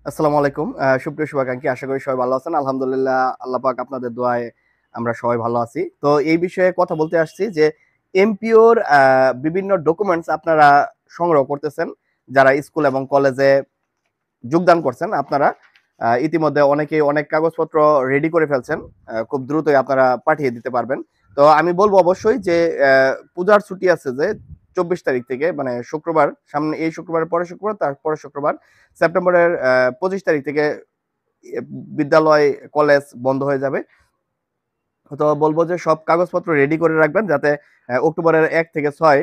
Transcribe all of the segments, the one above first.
আসসালামু আলাইকুম। সুপ্রিয় শুভাকাঙ্ক্ষী, আশা করি সবাই ভালো আছেন। আলহামদুলিল্লাহ, আল্লাহ পাক আপনাদের দোয়ায় আমরা সবাই ভালো আছি। তো এই বিষয়ে কথা বলতে আসছি যে এমপিওর বিভিন্ন ডকুমেন্টস আপনারা সংগ্রহ করতেছেন, যারা স্কুল এবং কলেজে যোগদান করছেন। আপনারা ইতিমধ্যে অনেকেই অনেক কাগজপত্র রেডি করে ফেলছেন। খুব দ্রুতই আপনারা পাঠিয়ে দিতে পারবেন। তো আমি বলবো অবশ্যই যে পূজার ছুটি আছে যে 24 তারিখ থেকে, মানে শুক্রবার, সামনে এই শুক্রবারের পরে শুক্রবার, তারপরে শুক্রবার সেপ্টেম্বরের 25 তারিখ থেকে এ বিদ্যালয়, কলেজ বন্ধ হয়ে যাবে। তো বলবো যে সব কাগজপত্র রেডি করে রাখবেন, যাতে অক্টোবরের 1 থেকে 6,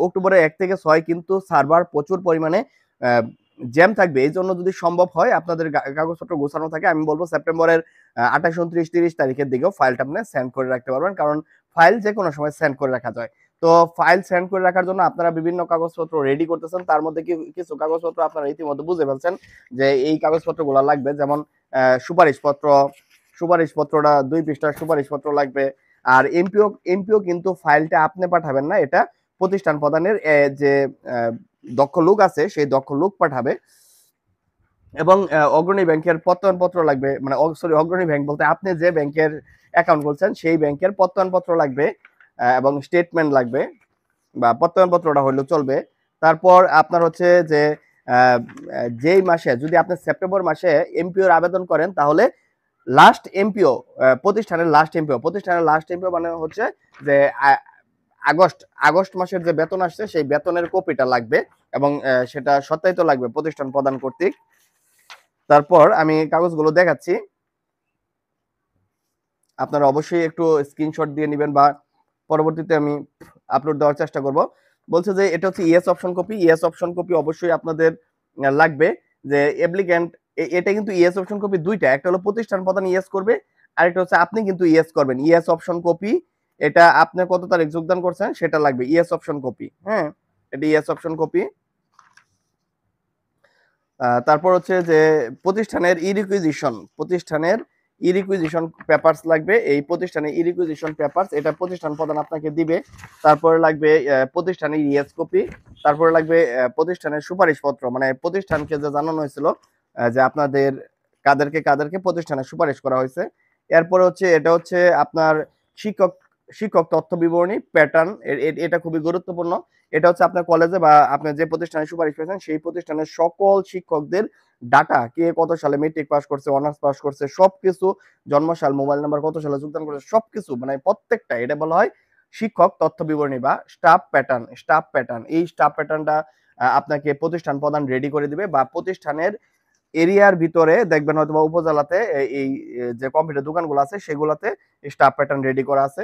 অক্টোবরের 1 থেকে 6 কিন্তু সার্ভার প্রচুর পরিমাণে জ্যাম থাকবে। এই জন্য যদি সম্ভব হয় আপনাদের কাগজপত্র গোছানো থাকে, আমি বলবো সেপ্টেম্বরের 28, 29, 30 তারিখের দিকেও ফাইলটা আপনি সেন্ড করে রাখতে পারবেন, কারণ ফাইল যে কোনো সময় সেন্ড করে রাখা যায়। তো ফাইল সেন্ড করে রাখার জন্য আপনারা বিভিন্ন কাগজপত্র রেডি করতেছেন, তার মধ্যে কিছু কাগজপত্র আপনারা ইতিমধ্যে বুঝে ফেলছেন যে এই কাগজপত্রগুলো লাগবে, যেমন সুপারিশপত্র, সুপারিশপত্রটা 2 পৃষ্ঠার সুপারিশপত্র লাগবে। আর এমপিও কিন্তু ফাইলটা আপনি পাঠাবেন না, এটা প্রতিষ্ঠান প্রধানের যে আহ, দক্ষ লোক আছে সেই দক্ষ লোক পাঠাবে। এবং অগ্রণী ব্যাংকের প্রত্যয়নপত্র লাগবে, মানে সরি, অগ্রণী ব্যাংক বলতে আপনি যে ব্যাংকের অ্যাকাউন্ট করছেন সেই ব্যাংকের প্রত্যয়নপত্র লাগবে, এবং স্টেটমেন্ট লাগবে, বা প্রত্যয়নপত্রটা হইলেও চলবে। তারপর আপনার হচ্ছে যে আহ, যেই মাসে যদি আপনি সেপ্টেম্বর মাসে এমপিওর আবেদন করেন, তাহলে লাস্ট এমপিও, প্রতিষ্ঠানের লাস্ট এমপিও মানে হচ্ছে যে আগস্ট আগস্ট মাসের যে বেতন আসছে সেই বেতনের কপিটা লাগবে, এবং সেটা সত্যায়িত লাগবে প্রতিষ্ঠান প্রদান কর্তৃক। তারপর আমি কাগজগুলো দেখাচ্ছি, আপনারা অবশ্যই একটু স্ক্রিনশট দিয়ে নেবেন, বা পরবর্তীতে আমি আপলোড দেওয়ার চেষ্টা করব। বলছে যে এটা হচ্ছে yes option copy. Yes option copy অবশ্যই আপনাদের লাগবে। যে অ্যাপ্লিক্যান্ট, এটা কিন্তু ইয়েস অপশন কপি দুইটা, একটা হলো প্রতিষ্ঠান প্রধান ইয়েস করবে, আরেকটা হচ্ছে আপনি কিন্তু ইয়েস করবেন। ইয়েস অপশন কপি, এটা আপনি কত তারিখ যোগদান করছেন সেটা লাগবে, ইয়েস অপশন কপি। হ্যাঁ, এটা ইয়েস অপশন কপি। তারপর হচ্ছে যে প্রতিষ্ঠানের ইরিকুইজিশন পেপারস লাগবে। এই প্রতিষ্ঠানের ইরিকুইজিশন পেপারস, এটা প্রতিষ্ঠান প্রধান আপনাকে দিবে। তারপরে লাগবে প্রতিষ্ঠানের ইএস কপি। তারপরে লাগবে প্রতিষ্ঠানের সুপারিশপত্র, মানে প্রতিষ্ঠানকে যে জানানো হয়েছিল যে আপনাদের কাদেরকে কাদেরকে প্রতিষ্ঠানে সুপারিশ করা হয়েছে। এরপরে হচ্ছে এটা হচ্ছে আপনার শিক্ষক শিক্ষক তথ্য বিবরণী প্যাটার্ন, এটা খুবই গুরুত্বপূর্ণ। এটা হচ্ছে আপনার কলেজে বা আপনি যে প্রতিষ্ঠানে সুপারিশ পেয়েছেন সেই প্রতিষ্ঠানের সকল শিক্ষকদের ডাটা, কে কত সালে মেট্রিক পাস করছে, অনার্স পাস করছে, সবকিছু, জন্মসাল, মোবাইল নাম্বার, কত সালে যোগদান করছে, সবকিছু, মানে প্রত্যেকটা, এটা বলা হয় শিক্ষক তথ্য বিবরণী বা স্টাফ প্যাটার্ন। এই স্টাফ প্যাটার্নটা আপনাকে প্রতিষ্ঠান প্রধান রেডি করে দিবে, বা প্রতিষ্ঠানের এরিয়ার ভিতরে দেখবেন হয়তো বা উপজেলাতে এই যে কম্পিউটার দোকানগুলো আছে সেগুলোতে স্টাফ প্যাটার্ন রেডি করা আছে।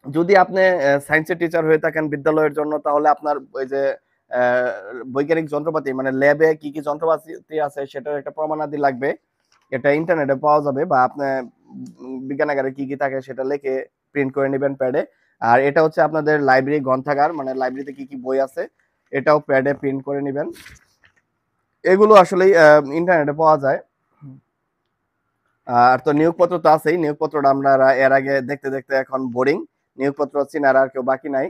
যদি আপনি সায়েন্সের টিচার হয়ে থাকেন বিদ্যালয়ের জন্য, তাহলে আপনার ওই যে আহ, বৈজ্ঞানিক যন্ত্রপাতি, মানে ল্যাবে কি কি যন্ত্রপাতি আছে সেটার একটা প্রমাণাদি লাগবে। এটা ইন্টারনেটে পাওয়া যাবে, বা আপনি বিজ্ঞানাগারে কি কি থাকে সেটা লিখে প্রিন্ট করে নেবেন প্যাডে। আর এটা হচ্ছে আপনাদের লাইব্রেরি গ্রন্থাগার, মানে লাইব্রেরিতে কি কি বই আছে এটাও প্যাডে প্রিন্ট করে নেবেন। এগুলো আসলেই ইন্টারনেটে পাওয়া যায়। আর তো নিয়োগপত্র তো আছেই, নিয়োগপত্রটা আমরা এর আগে দেখতে দেখতে এখন বোরিং, নিয়োগপত্র চেনার আর কেউ বাকি নাই।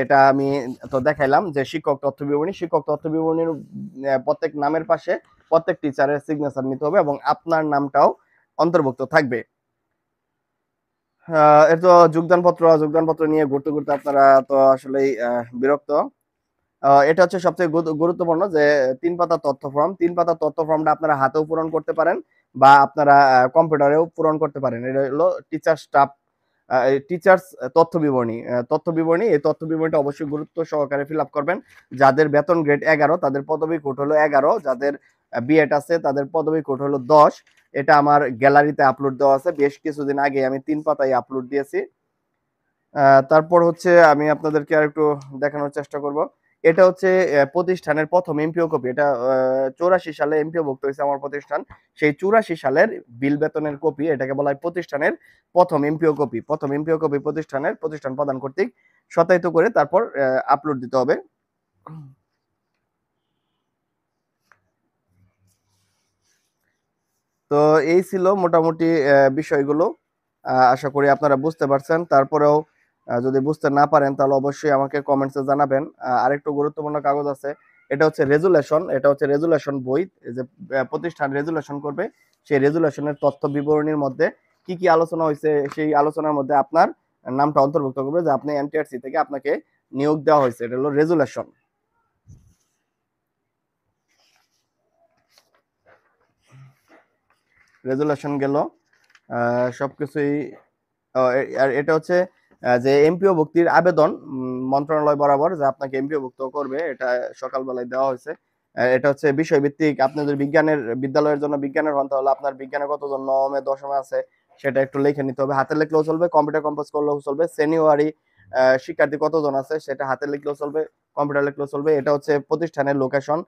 এটা আমি তো দেখাইলাম যে শিক্ষক তথ্য বিবরণীর প্রত্যেক নামের পাশে প্রত্যেক টিচারের সিগনেচার নিতে হবে, এবং আপনার নামটাও অন্তর্ভুক্ত থাকবে। এর তো যোগদানপত্র নিয়ে ঘুরতে ঘুরতে আপনারা তো আসলেই বিরক্ত। এটা হচ্ছে সবচেয়ে গুরুত্বপূর্ণ যে 3 পাতা তথ্য ফর্ম। 3 পাতা তথ্য ফর্মটা আপনারা হাতেও পূরণ করতে পারেন, বা আপনারা কম্পিউটারেও পূরণ করতে পারেন। এটা হলো টিচার্স তথ্য বিবরণী। এই তথ্য বিবরণীটা অবশ্যই গুরুত্ব সহকারে ফিল আপ করবেন। যাদের বেতন গ্রেড 11 তাদের পদবী কোড হলো 11, যাদের বিএড আছে তাদের পদবী কোড হলো 10। এটা আমার গ্যালারিতে আপলোড দেওয়া আছে, বেশ কিছুদিন আগে আমি 3 পাতায় আপলোড দিয়েছি। তারপর হচ্ছে আমি আপনাদেরকে আর একটু দেখানোর চেষ্টা করব। এটা হচ্ছে প্রতিষ্ঠানের প্রথম এমপিও কপি। এটা 84 সালে এমপিও ভুক্ত হয়েছে আমার প্রতিষ্ঠান। সেই 84 সালের বিল বেতনের কপি, এটাকে বলা হয় প্রতিষ্ঠানের প্রথম এমপিও কপি প্রতিষ্ঠান প্রদান কর্তৃক সত্যায়িত করে তারপর আপলোড দিতে হবে। তো এই ছিল মোটামুটি বিষয়গুলো। আশা করি আপনারা বুঝতে পারছেন। তারপরেও যদি বুঝতে না পারেন তাহলে অবশ্যই আমাকে কমেন্টসে জানাবেন। আরেকটু গুরুত্বপূর্ণ কাগজ আছে, এটা হচ্ছে রেজুলেশন, এটা হচ্ছে রেজুলেশন বই, যে প্রতিষ্ঠান রেজুলেশন করবে, সেই রেজুলেশনের তথ্য বিবরণীর মধ্যে কি কি আলোচনা হয়েছে সেই আলোচনার মধ্যে আপনার নামটা অন্তর্ভুক্ত করবে যে আপনি এনটিআরসি থেকে আপনাকে নিয়োগ দেওয়া হয়েছে, এটা হলো রেজুলেশন। রেজুলেশন গেল, সবকিছুই। আর এটা হচ্ছে যে এমপিও ভুক্তির আবেদন মন্ত্রণালয় বরাবর যে আপনাকে এমপিও ভুক্ত করবে, এটা সকালবেলায় দেওয়া হয়েছে। এটা হচ্ছে বিষয় ভিত্তিক, আপনি যদি বিজ্ঞানের বিদ্যালয়ের জন্য বিজ্ঞানের হন তাহলে আপনার বিজ্ঞানে কতজন নবমে দশমে আছে সেটা একটু লিখে নিতে হবে, হাতে লিখলেও চলবে, কম্পিউটার কম্পোজ করলেও চলবে। সেনিয়রি শিক্ষার্থী কতজন আছে সেটা হাতে লিখলেও চলবে, কম্পিউটার লিখলেও চলবে। এটা হচ্ছে প্রতিষ্ঠানের লোকেশন।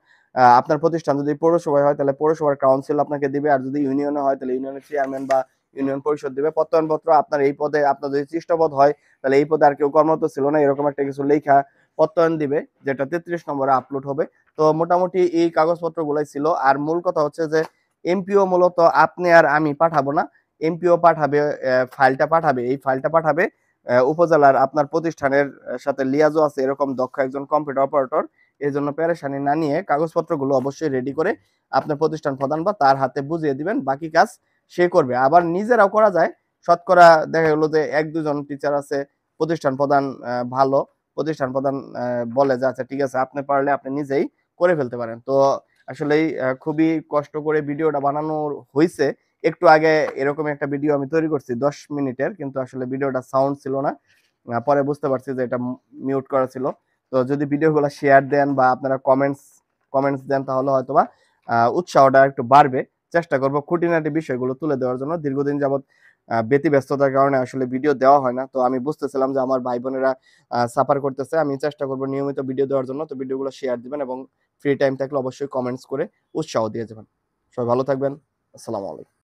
আপনার প্রতিষ্ঠান যদি পৌরসভায় হয় তাহলে পৌরসভার কাউন্সিল আপনাকে দিবে, আর যদি ইউনিয়নে হয় তাহলে ইউনিয়নের চেয়ারম্যান বা ইউনিয়ন পরিষদ দিবে। প্রত্যয়নপত্র আপনার এই পদে, আপনার যদি সৃষ্টপদ হয় তাহলে এই পদে আর কেউ কর্মরত ছিল না এরকম একটা কিছু লেখা প্রত্যয়ন দিবে, যেটা 33 নম্বরে আপলোড হবে। তো মোটামুটি এই কাগজপত্র গুলাই ছিল। আর মূল কথা হচ্ছে যে এমপিও মূলত আপনি আর আমি পাঠাবো না, এমপিও পাঠাবে, ফাইলটা পাঠাবে, এই ফাইলটা পাঠাবে উপজেলার আপনার প্রতিষ্ঠানের সাথে লিয়াজো আছে এরকম দক্ষ একজন কম্পিউটার অপারেটর। এই জন্য পেরেশানি না নিয়ে কাগজপত্রগুলো অবশ্যই রেডি করে আপনার প্রতিষ্ঠান প্রধান বা তার হাতে বুঝিয়ে দিবেন, বাকি কাজ সে করবে। আবার নিজেরাও করা যায়, শতকরা দেখা গেলো যে এক দুজন টিচার আছে, প্রতিষ্ঠান প্রধান ভালো, প্রতিষ্ঠান প্রধান বলে যে আচ্ছা ঠিক আছে আপনি পারলে আপনি নিজেই করে ফেলতে পারেন। তো আসলেই খুবই কষ্ট করে ভিডিওটা বানানো হয়েছে। একটু আগে এরকম একটা ভিডিও আমি তৈরি করছি 10 মিনিটের, কিন্তু আসলে ভিডিওটা সাউন্ড ছিল না, পরে বুঝতে পারছি যে এটা মিউট করা ছিল। তো যদি ভিডিওগুলো শেয়ার দেন বা আপনারা কমেন্টস দেন তাহলে হয়তোবা উৎসাহটা একটু বাড়বে। চেষ্টা করব খুঁটিনাটি বিষয়গুলো তুলে দেওয়ার জন্য। দীর্ঘদিন যাবত ব্যতিব্যস্ততার কারণে আসলে ভিডিও দেওয়া হয় না, তো আমি বুঝতেছিলাম যে আমার ভাই বোনেরা সাফার করতেছে। আমি চেষ্টা করব নিয়মিত ভিডিও দেওয়ার জন্য। তো ভিডিওগুলো শেয়ার দিবেন এবং ফ্রি টাইম থাকলে অবশ্যই কমেন্টস করে উৎসাহ দিয়ে যাবেন। সবাই ভালো থাকবেন। আসসালামু আলাইকুম।